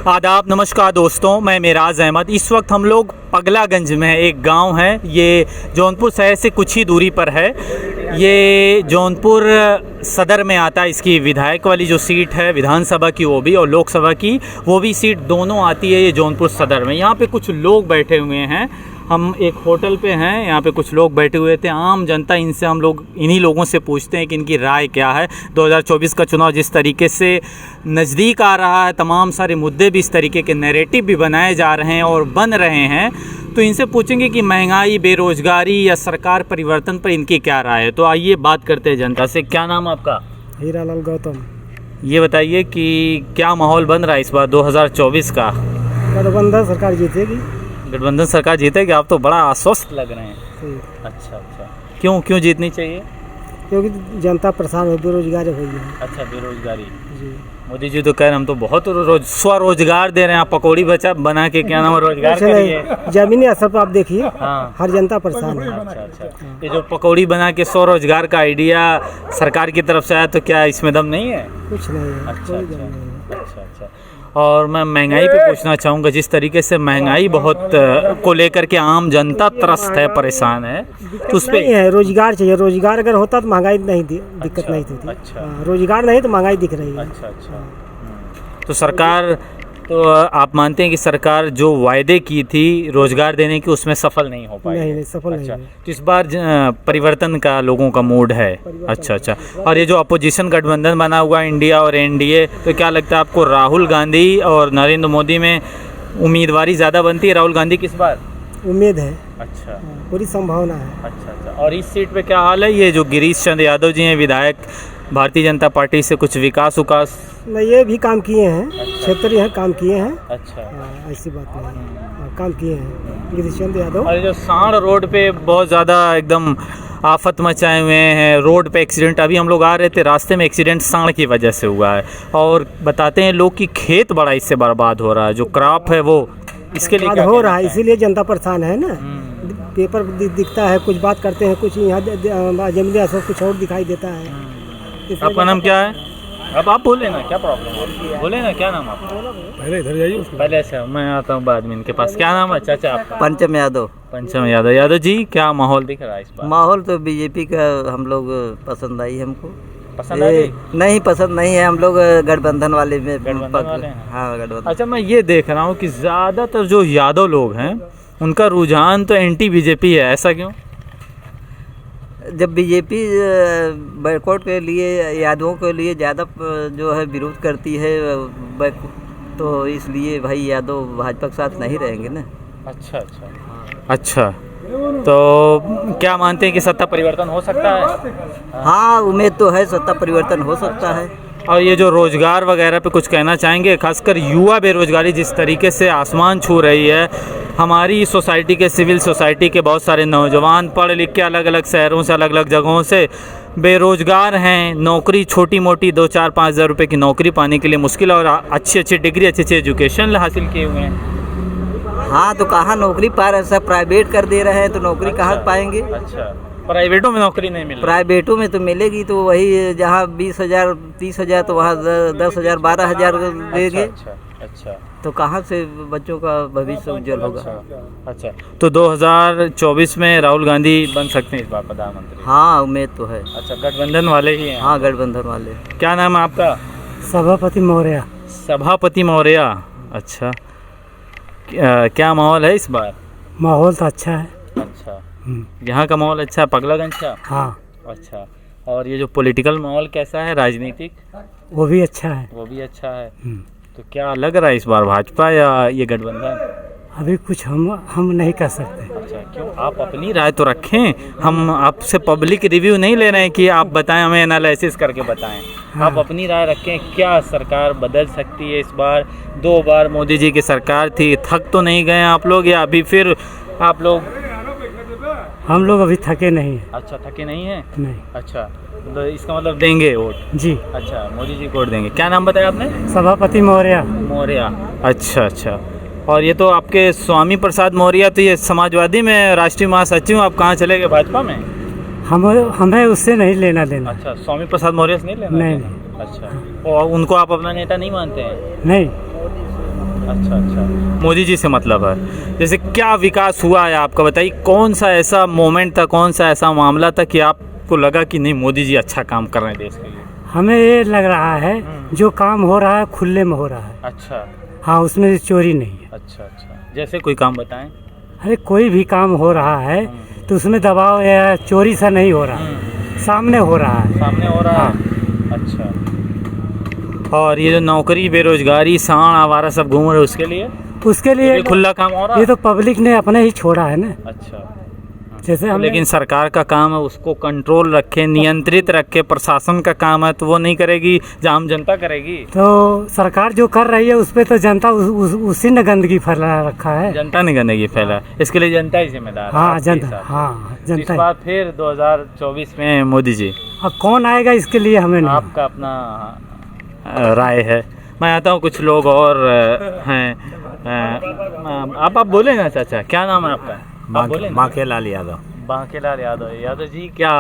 आदाब, नमस्कार दोस्तों, मैं मेराज अहमद। इस वक्त हम लोग पगलागंज में एक गांव है, ये जौनपुर शहर से कुछ ही दूरी पर है। ये जौनपुर सदर में आता है। इसकी विधायक वाली जो सीट है विधानसभा की वो भी, और लोकसभा की वो भी सीट दोनों आती है ये जौनपुर सदर में। यहाँ पे कुछ लोग बैठे हुए हैं। हम एक होटल पे हैं, यहाँ पे कुछ लोग बैठे हुए थे, आम जनता। इनसे हम लोग इन्हीं लोगों से पूछते हैं कि इनकी राय क्या है। 2024 का चुनाव जिस तरीके से नज़दीक आ रहा है, तमाम सारे मुद्दे भी इस तरीके के नैरेटिव भी बनाए जा रहे हैं और बन रहे हैं, तो इनसे पूछेंगे कि महंगाई, बेरोजगारी या सरकार परिवर्तन पर इनकी क्या राय है। तो आइए बात करते हैं जनता से। क्या नाम आपका? हीरालाल गौतम। ये बताइए कि क्या माहौल बन रहा है इस बार 2024 का? गठबंधन सरकार जीतेगी। गठबंधन सरकार जीतेगी? आप तो बड़ा आश्वस्त लग रहे हैं। अच्छा, क्यों जीतनी चाहिए? क्योंकि जनता परेशान है, बेरोजगारी हो गई है। अच्छा, बेरोजगारी जी। मोदी जी तो कह रहे हम तो बहुत स्वरोजगार दे रहे हैं। आप पकौड़ी बना के क्या नाम रोजगार करिए। जमीनी असर पर आप देखिए, हाँ। हर जनता परेशान है। अच्छा, ये जो पकौड़ी बना के स्वरोजगार का आइडिया सरकार की तरफ से आया, तो क्या इसमें दम नहीं है? कुछ नहीं है। अच्छा। और मैं महंगाई पे पूछना चाहूँगा। जिस तरीके से महंगाई बहुत को लेकर के आम जनता त्रस्त है, परेशान है, तो उस पे है रोजगार चाहिए। रोजगार अगर होता तो महंगाई नहीं दिक्कत नहीं थी। अच्छा, रोजगार नहीं तो महंगाई दिख रही है। अच्छा। तो सरकार, तो आप मानते हैं कि सरकार जो वायदे की थी रोजगार देने की, उसमें सफल नहीं हो पाई? नहीं, सफल नहीं है। तो इस बार परिवर्तन का लोगों का मूड है। अच्छा। और ये जो अपोजिशन गठबंधन बना हुआ इंडिया और एनडीए, तो क्या लगता है आपको राहुल गांधी और नरेंद्र मोदी में उम्मीदवारी ज़्यादा बनती है? राहुल गांधी किस बार? उम्मीद है। अच्छा, पूरी संभावना है। अच्छा। और इस सीट पे क्या हाल है? ये जो गिरीश चंद्र यादव जी हैं विधायक भारतीय जनता पार्टी से, कुछ विकास नहीं, ये भी काम किए हैं। क्षेत्रीय है, काम किए हैं। अच्छा, ऐसी बात नहीं, काम किए हैं गिरीश चंद्र यादव। और जो सांड रोड पे बहुत ज़्यादा एकदम आफत मचाए हुए हैं, रोड पे एक्सीडेंट, अभी हम लोग आ रहे थे, रास्ते में एक्सीडेंट सांड की वजह से हुआ है। और बताते हैं लोग कि खेत बड़ा इससे बर्बाद हो रहा है, जो क्रॉप है वो इसके लिए हो रहा है, इसीलिए जनता परेशान है ना। पेपर दिखता है, कुछ बात करते हैं, कुछ यहाँ जमीनी असर कुछ और दिखाई देता है। आपका नाम क्या है? अब आप बोले ना, क्या प्रॉब्लम है? बोले ना, क्या नाम आपका? पहले इधर जाइए। पहले अच्छा, मैं आता हूँ बाद में इनके पास। क्या नाम है चाचा आपका? पंचम यादव। पंचम यादव। यादव जी, क्या माहौल दिख रहा है इस बार? माहौल तो बीजेपी का हम लोग पसंद आई हमको। पसंद आई? नहीं, पसंद नहीं है। हम लोग गठबंधन वाले में वाले हैं। हाँ, गठबंधन। अच्छा, मैं ये देख रहा हूँ कि ज़्यादातर जो यादव लोग हैं उनका रुझान तो एंटी बीजेपी है, ऐसा क्यों? जब बीजेपी बैकवर्ड के लिए, यादवों के लिए ज़्यादा जो है विरोध करती है, तो इसलिए भाई यादव भाजपा के साथ नहीं रहेंगे ना। अच्छा। तो क्या मानते हैं कि सत्ता परिवर्तन हो सकता है? हाँ, उम्मीद तो है, सत्ता परिवर्तन हो सकता है। और ये जो रोजगार वगैरह पे कुछ कहना चाहेंगे? खासकर युवा बेरोजगारी जिस तरीके से आसमान छू रही है, हमारी सोसाइटी के, सिविल सोसाइटी के बहुत सारे नौजवान पढ़ लिख के अलग अलग शहरों से, अलग अलग जगहों से बेरोजगार हैं। नौकरी छोटी मोटी 2-4-5 हज़ार रुपये की नौकरी पाने के लिए मुश्किल है, और अच्छी डिग्री, अच्छी एजुकेशन हासिल किए हुए हैं। हाँ, तो कहाँ नौकरी पा रहे हैं? सब प्राइवेट कर दे रहे हैं, तो नौकरी कहाँ पाएंगे? अच्छा, प्राइवेटों में नौकरी नहीं मिल रही? प्राइवेटों में तो मिलेगी, तो वही जहाँ 20,000 30,000 तो वहाँ 10,000 12,000 देंगे। अच्छा। तो कहाँ से बच्चों का भविष्य उज्जवल होगा? अच्छा, तो 2024 में राहुल गांधी बन सकते हैं इस बार प्रधानमंत्री? हाँ, उम्मीद तो है। अच्छा, गठबंधन वाले ही हैं? हाँ, गठबंधन वाले। क्या नाम है आपका? सभापति मौर्य। सभापति मौर्य। अच्छा, क्या माहौल है इस बार? माहौल तो अच्छा है। अच्छा, यहाँ का माहौल अच्छा है पगलागंज का? हाँ। अच्छा, और ये जो पॉलिटिकल माहौल कैसा है, राजनीतिक? वो भी अच्छा है। वो भी अच्छा है। तो क्या लग रहा है इस बार, भाजपा या ये गठबंधन? अभी कुछ हम नहीं कर सकते। अच्छा, क्यों? आप अपनी राय तो रखें। हम आपसे पब्लिक रिव्यू नहीं ले रहे हैं कि आप बताएं, हमें एनालिसिस करके बताएं। हाँ। आप अपनी राय रखें। क्या सरकार बदल सकती है इस बार? 2 बार मोदी जी की सरकार थी, थक तो नहीं गए आप लोग, या अभी फिर आप लोग? हम लोग अभी थके नहीं हैं। अच्छा, थके नहीं हैं? नहीं। अच्छा, तो इसका मतलब देंगे वोट? जी। अच्छा, मोदी जी को वोट देंगे। क्या नाम बताया आपने? सभापति मौर्य। अच्छा। और ये तो आपके स्वामी प्रसाद मौर्य, तो ये समाजवादी में राष्ट्रीय महासचिव, आप कहाँ चले गए, भाजपा में? हमें उससे नहीं लेना देना। अच्छा, स्वामी प्रसाद मौर्य से नहीं लेना? नहीं। अच्छा, और उनको आप अपना नेता नहीं मानते हैं? नहीं। अच्छा अच्छा, मोदी जी से मतलब है। जैसे क्या विकास हुआ है आपका, बताइए कौन सा ऐसा मोमेंट था, कौन सा ऐसा मामला था कि आपको लगा कि नहीं मोदी जी अच्छा काम कर रहे हैं देश के लिए? हमें ये लग रहा है जो काम हो रहा है खुले में हो रहा है। अच्छा हाँ, उसमें चोरी नहीं है। अच्छा अच्छा, जैसे कोई काम बताएं। अरे कोई भी काम हो रहा है तो उसमें दबाव या चोरी सा नहीं हो रहा है, सामने हो रहा है। सामने हो रहा है। अच्छा, और ये जो नौकरी बेरोजगारी सांड आवारा सब घूम रहे उसके लिए उसके लिए खुला काम हो रहा ये है? तो पब्लिक ने अपने ही छोड़ा है ना। अच्छा, जैसे हम लेकिन सरकार का काम है उसको कंट्रोल रखे, नियंत्रित रखे, प्रशासन का काम है तो वो नहीं करेगी, जाम जनता करेगी। तो सरकार जो कर रही है उस पर तो जनता उसी ने गंदगी फैला रखा है। जनता नहीं गंदगी फैला, इसके लिए जनता ही जिम्मेदार है हाँ आपके जनता, हिसाब से। हाँ तो इस जनता। बार फिर 2024 में मोदी जी, अब कौन आएगा इसके लिए हमें नहीं। आपका अपना राय है। मैं आता हूँ, कुछ लोग और हैं। आप बोले ना चाचा, क्या नाम है आपका? आप बोले ना। बांकेलाल यादव। बांकेलाल यादव। यादव जी, क्या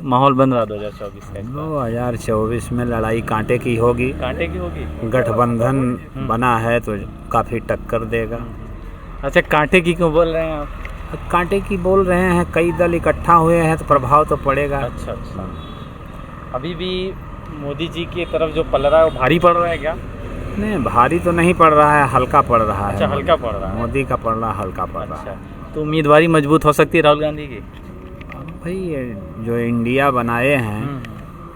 माहौल बन रहा 2024 का? 2024 में लड़ाई कांटे की होगी। कांटे की होगी। गठबंधन बना है तो काफ़ी टक्कर देगा। अच्छा, कांटे की क्यों बोल रहे हैं आप? कांटे की बोल रहे हैं, कई दल इकट्ठा हुए हैं तो प्रभाव तो पड़ेगा। अच्छा अच्छा, अभी भी मोदी जी की तरफ जो पल रहा है वो भारी पड़ रहा है क्या? नहीं, भारी तो नहीं पड़ रहा है, हल्का पड़ रहा है। अच्छा, हल्का पड़ रहा है। मोदी का पड़ रहा, हल्का पड़ रहा अच्छा, है। तो उम्मीदवारी मजबूत हो सकती है राहुल गांधी की? भाई ये जो इंडिया बनाए हैं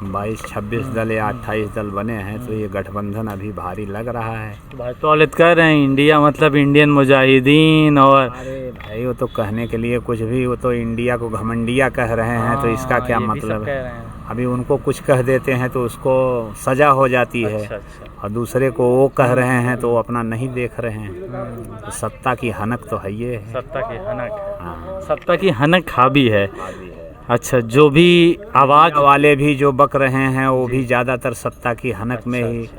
22-26 दल या 28 दल बने हैं तो ये गठबंधन अभी भारी लग रहा है। भाजपा वाले तो कह रहे हैं इंडिया मतलब इंडियन मुजाहिदीन, और अरे भाई वो तो कहने के लिए कुछ भी, वो तो इंडिया को घमंडिया कह रहे हैं, तो इसका क्या ये भी सब मतलब कह है? रहे हैं। अभी उनको कुछ कह देते हैं तो उसको सजा हो जाती है। अच्छा अच्छा, और दूसरे को वो कह रहे हैं तो वो अपना नहीं देख रहे हैं। तो सत्ता की हनक तो है ये है। सत्ता की हनक, हाँ, सत्ता की हनक हावी है। अच्छा, जो भी आवाज वाले भी जो बक रहे हैं वो भी ज़्यादातर सत्ता की हनक में ही,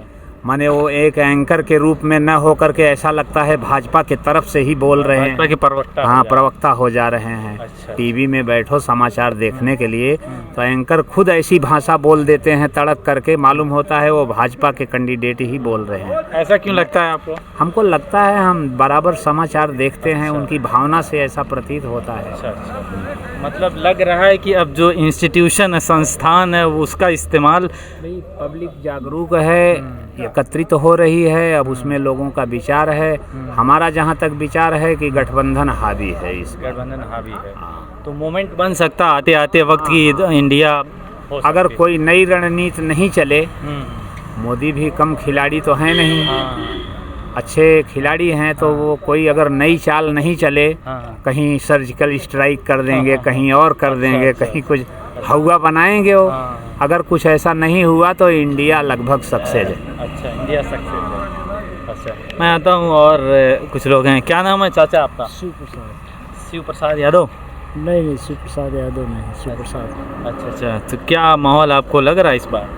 माने वो एक एंकर के रूप में न होकर के ऐसा लगता है भाजपा के तरफ से ही बोल रहे भाजपा हैं। के प्रवक्ता हाँ, हो जाए। प्रवक्ता हो जा रहे हैं। अच्छा। टीवी में बैठो समाचार देखने के लिए तो एंकर खुद ऐसी भाषा बोल देते हैं तड़क करके, मालूम होता है वो भाजपा के कैंडिडेट ही बोल रहे हैं। ऐसा क्यों लगता है आपको? हमको लगता है, हम बराबर समाचार देखते हैं, उनकी भावना से ऐसा प्रतीत होता है। अच्छा अच्छा, मतलब लग रहा है कि अब जो इंस्टीट्यूशन है, संस्थान है, वो उसका इस्तेमाल भाई पब्लिक जागरूक है, एकत्रित हो रही है, अब उसमें लोगों का विचार है। हमारा जहाँ तक विचार है कि गठबंधन हावी है इस बार। गठबंधन हावी है, तो मोमेंट बन सकता आते आते वक्त की इंडिया हो अगर सकती है। कोई नई रणनीति नहीं चले, मोदी भी कम खिलाड़ी तो हैं नहीं, हाँ, अच्छे खिलाड़ी हैं, तो वो कोई अगर नई चाल नहीं चले, हाँ, कहीं सर्जिकल स्ट्राइक कर देंगे, हाँ, कहीं और कर देंगे, अच्छा, कहीं कुछ हवा बनाएंगे वो। हाँ। अगर कुछ ऐसा नहीं हुआ तो इंडिया लगभग सक्सेस है। अच्छा, इंडिया सक्सेस है। अच्छा, मैं आता हूँ, और कुछ लोग हैं। क्या नाम है चाचा आपका? शिव प्रसाद। शिव प्रसाद यादव। नहीं, शिव प्रसाद यादव नहीं, शिव प्रसाद। अच्छा अच्छा, तो क्या माहौल आपको लग रहा है इस बार?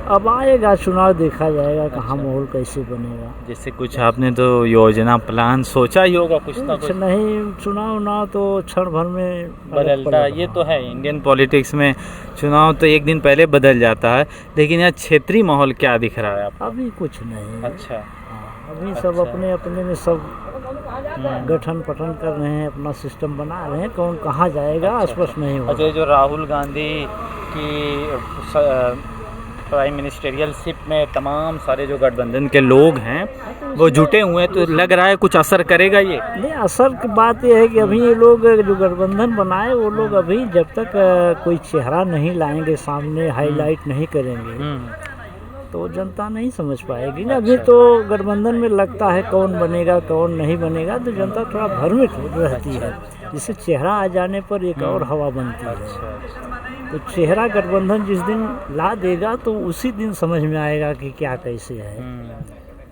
अब आएगा चुनाव, देखा जाएगा कहाँ माहौल कैसे बनेगा। जैसे कुछ आपने तो योजना प्लान सोचा ही होगा कुछ ना कुछ कुछ। नहीं, चुनाव ना तो क्षण भर में बदलता है, ये तो है इंडियन पॉलिटिक्स में। चुनाव तो एक दिन पहले बदल जाता है, लेकिन यहाँ क्षेत्रीय माहौल क्या दिख रहा है आपको? अभी कुछ नहीं। अच्छा, अभी सब अच्छा। अपने अपने में सब गठन पठन कर रहे हैं, अपना सिस्टम बना रहे हैं, कौन कहाँ जाएगा स्पष्ट नहीं हो। अच्छा, जो राहुल गांधी की प्राइम मिनिस्टेरियलशिप में तमाम सारे जो गठबंधन के लोग हैं वो जुटे हुए हैं, तो लग रहा है कुछ असर करेगा ये? नहीं, असर की बात यह है कि अभी ये लोग जो गठबंधन बनाए वो लोग अभी जब तक कोई चेहरा नहीं लाएंगे सामने, हाईलाइट नहीं करेंगे, तो जनता नहीं समझ पाएगी ना। अभी तो गठबंधन में लगता है कौन बनेगा कौन नहीं बनेगा, तो जनता थोड़ा भ्रमित रहती है। जिससे चेहरा आ जाने पर एक और हवा बनती है। तो चेहरा गठबंधन जिस दिन ला देगा तो उसी दिन समझ में आएगा कि क्या कैसे है,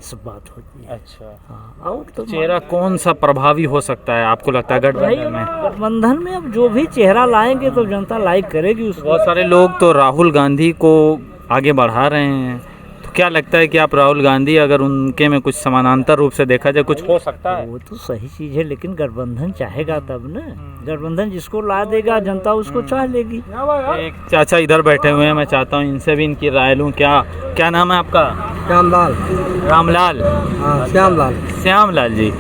सब बात होती है। अच्छा, हाँ, और तो चेहरा कौन सा प्रभावी हो सकता है आपको लगता है गठबंधन में? गठबंधन में अब जो भी चेहरा लाएंगे तो जनता लाइक करेगी उसको। बहुत सारे लोग तो राहुल गांधी को आगे बढ़ा रहे हैं, क्या लगता है कि आप राहुल गांधी अगर उनके में कुछ समानांतर रूप से देखा जाए कुछ हो सकता है? वो तो सही चीज़ है, लेकिन गठबंधन चाहेगा तब ना। गठबंधन जिसको ला देगा जनता उसको चाह लेगी। एक चाचा इधर बैठे हुए हैं, मैं चाहता हूँ इनसे भी इनकी राय लूँ। क्या नाम है आपका? श्यामलाल। रामलाल? हाँ, श्यामलाल। श्यामलाल जी,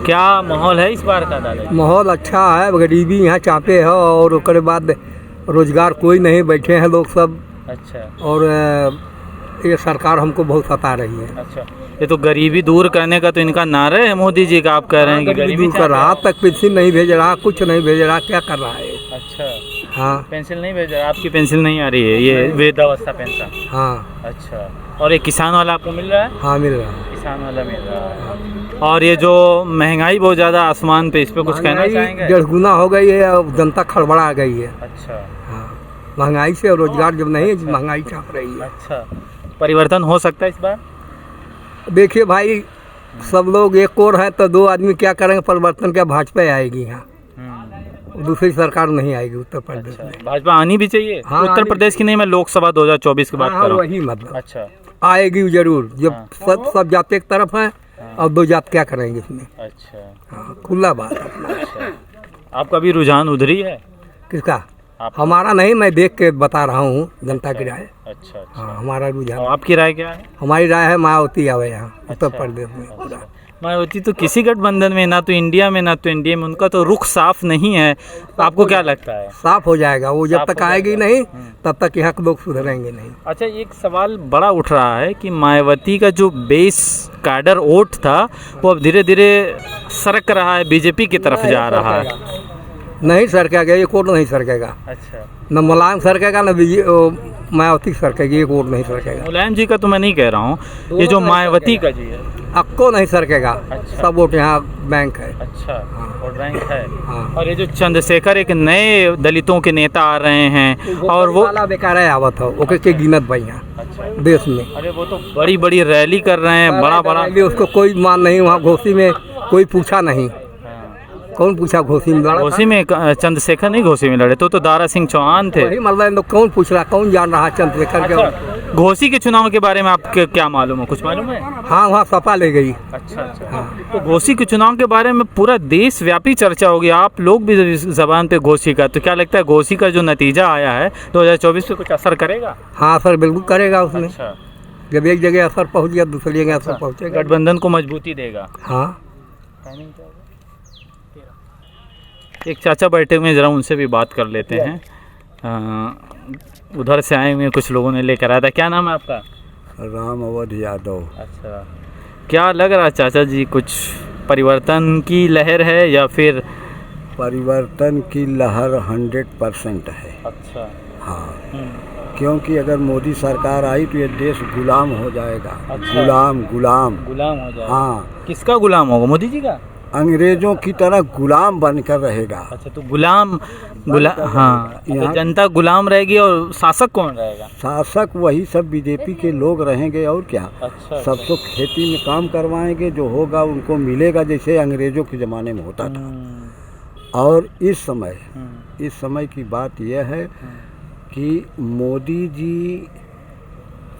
क्या माहौल है इस बार का दादा? माहौल अच्छा है, गरीबी यहाँ चापे है और उसके बाद रोजगार कोई नहीं, बैठे हैं लोग सब। अच्छा। और ये सरकार हमको बहुत सता रही है। अच्छा, ये तो गरीबी दूर करने का तो इनका नारा है मोदी जी का। आप कह रहे हैं कि गरीबी दूर कर रहा, तक पेंसिल नहीं भेज रहा, कुछ नहीं भेज रहा, क्या कर रहा है? अच्छा, हाँ, पेंसिल नहीं भेज रहा। आपकी पेंसिल नहीं आ रही है, ये वृद्धावस्था पेंशन? हाँ। अच्छा, और ये किसान वाला आपको मिल रहा है? हाँ, मिल रहा है, किसान वाला मिल रहा है। और ये जो महंगाई बहुत ज़्यादा आसमान पे, इस पे कुछ कहना चाहेंगे? 1.5 गुना हो गई है, अब जनता खड़बड़ा गई है। अच्छा। हाँ, महंगाई से रोजगार जब नहीं है, महंगाई चाप रही है। अच्छा, परिवर्तन हो सकता है इस बार? देखिए भाई, सब लोग एक और है तो 2 आदमी क्या करेंगे? परिवर्तन क्या भाजपा आएगी यहाँ, दूसरी सरकार नहीं आएगी उत्तर प्रदेश में। भाजपा आनी भी चाहिए? हाँ, उत्तर प्रदेश की नहीं, मैं लोकसभा 2024 की बात कर रहा हूँ। वही मतलब। अच्छा, आएगी जरूर, जब सब जाति एक तरफ है और 2 जात क्या करेंगे इसमें? अच्छा। हाँ, खुला बात। अच्छा, आपका भी रुझान उधर ही है? किसका? हमारा नहीं, मैं देख के बता रहा हूँ जनता की राय। अच्छा। हाँ, हमारा रुझान। आपकी राय क्या है? हमारी राय है मायावती आवे यहाँ उत्तर प्रदेश में पूरा। मायावती तो किसी गठबंधन में, ना तो इंडिया में ना तो एनडीए में, उनका तो रुख साफ नहीं है। आपको क्या लगता है? साफ हो जाएगा वो, जब तक आएगी नहीं तब तक यहाँ के लोग सुधरेंगे नहीं। अच्छा, एक सवाल बड़ा उठ रहा है कि मायावती का जो बेस कैडर वोट था वो अब धीरे धीरे सरक रहा है, बीजेपी की तरफ जा रहा है। नहीं सरकेगा, एक वोट नहीं सरकेगा। अच्छा, न मुलायम सरकेगा न मायावती सरकेगी, एक वोट नहीं सरकेगा। मुलायम जी का तो मैं नहीं कह रहा हूँ, ये जो मायावती का जी है अक्को नहीं सरकेगा। अच्छा। सब वोट यहाँ बैंक है। अच्छा, वोट बैंक है। हाँ। और ये जो चंद्रशेखर एक नए दलितों के नेता आ रहे हैं और वो बेकार है आवत हो, ओके के गिनत भाई यहाँ देश में। अरे वो तो बड़ी बड़ी रैली कर रहे हैं, बड़ा बड़ा। उसको कोई मान नहीं, वहाँ घोसी में कोई पूछा नहीं। कौन पूछा घोसी में लड़ा? घोसी में चंद्रशेखर नहीं घोसी में लड़े, तो दारा सिंह चौहान थे। वही मतलब कौन पूछ रहा, कौन जान रहा चंद्रशेखर के? घोसी के चुनाव के बारे में आपको क्या मालूम है? कुछ मालूम है? हाँ, वहाँ सपा ले गई। अच्छा। हाँ। तो घोसी के चुनाव के बारे में पूरा देश व्यापी चर्चा होगी, आप लोग भी जबान पे घोसी का। तो क्या लगता है घोसी का जो नतीजा आया है 2024 पे कुछ असर करेगा? हाँ, असर बिल्कुल करेगा उसमें। अच्छा। जब एक जगह असर पहुँच गया दूसरी जगह असर पहुँचेगा, गठबंधन को मजबूती देगा। हाँ। एक चाचा बैठे हुए हैं, जरा उनसे भी बात कर लेते हैं। उधर से आए हुए कुछ लोगों ने लेकर आया था। क्या नाम है आपका? राम अवध यादव। अच्छा, क्या लग रहा है चाचा जी, कुछ परिवर्तन की लहर है या फिर? परिवर्तन की लहर 100% है। अच्छा। हाँ, क्योंकि अगर मोदी सरकार आई तो ये देश गुलाम हो जाएगा। अच्छा। गुलाम हो जाएगा। हाँ। किसका गुलाम होगा? मोदी जी का? अंग्रेजों की तरह गुलाम बनकर रहेगा। अच्छा, तो गुलाम हाँ, तो जनता गुलाम रहेगी और शासक कौन रहेगा? शासक वही सब बीजेपी के लोग रहेंगे और क्या। अच्छा। सब तो खेती में काम करवाएंगे, जो होगा उनको मिलेगा, जैसे अंग्रेजों के ज़माने में होता था। और इस समय की बात यह है कि मोदी जी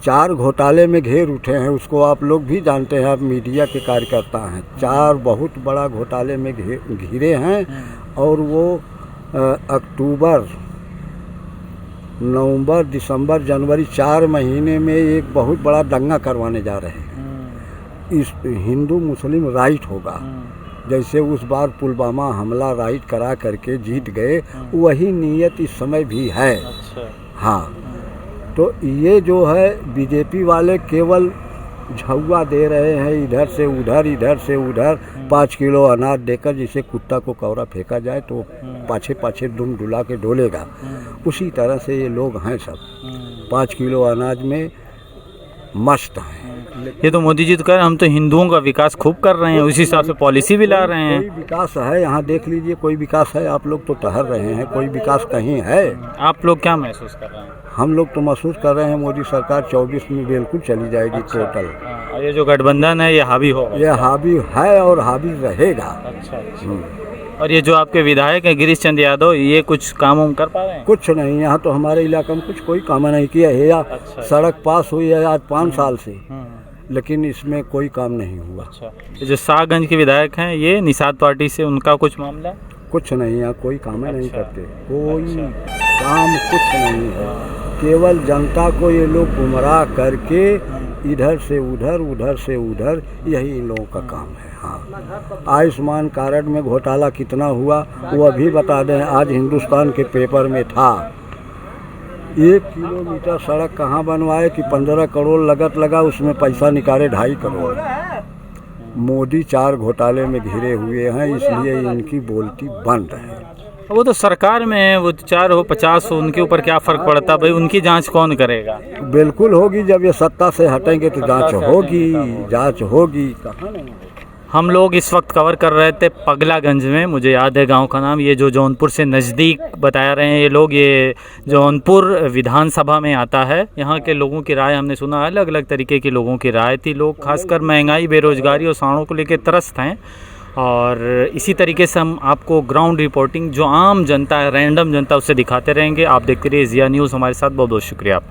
4 घोटाले में घेर उठे हैं, उसको आप लोग भी जानते हैं, आप मीडिया के कार्यकर्ता हैं। 4 बहुत बड़ा घोटाले में घिरे हैं और वो अक्टूबर, नवंबर, दिसंबर, जनवरी 4 महीने में एक बहुत बड़ा दंगा करवाने जा रहे हैं। इस हिंदू मुस्लिम राइट होगा, जैसे उस बार पुलवामा हमला राइट करा करके जीत गए, वही नीयत इस समय भी है। हाँ, तो ये जो है बीजेपी वाले केवल झुआ दे रहे हैं, इधर से उधर 5 किलो अनाज देकर, जैसे कुत्ता को कौरा फेंका जाए तो पाछे दुम डुला के डोलेगा, उसी तरह से ये लोग हैं सब। 5 किलो अनाज में मस्त हैं। ये तो मोदी जी तो कह रहे हैं हम तो हिंदुओं का विकास खूब कर रहे हैं, उसी हिसाब से पॉलिसी भी ला रहे हैं। कोई विकास है यहाँ देख लीजिए, कोई विकास है? आप लोग तो ठहर रहे हैं, कोई विकास कहीं है? आप लोग क्या महसूस कर रहे हैं? हम लोग तो महसूस कर रहे हैं मोदी सरकार 24 में बिल्कुल चली जाएगी। अच्छा। टोटल ये जो गठबंधन है ये हावी होगा? ये हावी है और हावी रहेगा। अच्छा। और ये जो आपके विधायक हैं गिरीश चंद यादव, ये कुछ काम वाम कर पा रहे हैं? कुछ नहीं, यहाँ तो हमारे इलाके में कोई काम नहीं किया है। या अच्छा। सड़क पास हुई है आज 5 साल से, लेकिन इसमें कोई काम नहीं हुआ। अच्छा, ये जो शाहगंज के विधायक हैं ये निषाद पार्टी से, उनका कुछ मामला? कुछ नहीं, यहाँ कोई काम नहीं करते, कोई काम कुछ नहीं है। केवल जनता को ये लोग गुमराह करके इधर से उधर, उधर से उधर, यही इन लोगों का काम है। हाँ, आयुष्मान कार्ड में घोटाला कितना हुआ वो अभी बता दें। आज हिंदुस्तान के पेपर में था 1 किलोमीटर सड़क कहाँ बनवाए कि 15 करोड़ लागत लगा, उसमें पैसा निकाले 2.5 करोड़। मोदी 4 घोटाले में घिरे हुए हैं, इसलिए इनकी बोलती बंद है। वो तो सरकार में है, वो 4 हो 50 हो, उनके ऊपर क्या फ़र्क पड़ता भाई? उनकी जांच कौन करेगा? बिल्कुल होगी, जब ये सत्ता से हटेंगे तो जांच होगी, जांच होगी। कहाँ नहीं होगी। हम लोग इस वक्त कवर कर रहे थे पगलागंज में, मुझे याद है गांव का नाम, ये जो जौनपुर से नज़दीक बताया रहे हैं ये लोग, ये जौनपुर विधानसभा में आता है। यहाँ के लोगों की राय हमने सुना, अलग अलग तरीके के लोगों की राय थी। लोग खासकर महंगाई, बेरोजगारी और साड़ों को लेकर त्रस्त हैं। और इसी तरीके से हम आपको ग्राउंड रिपोर्टिंग जो आम जनता है, रैंडम जनता, उससे दिखाते रहेंगे। आप देखते रहिए ज़िया न्यूज़, हमारे साथ बहुत बहुत शुक्रिया।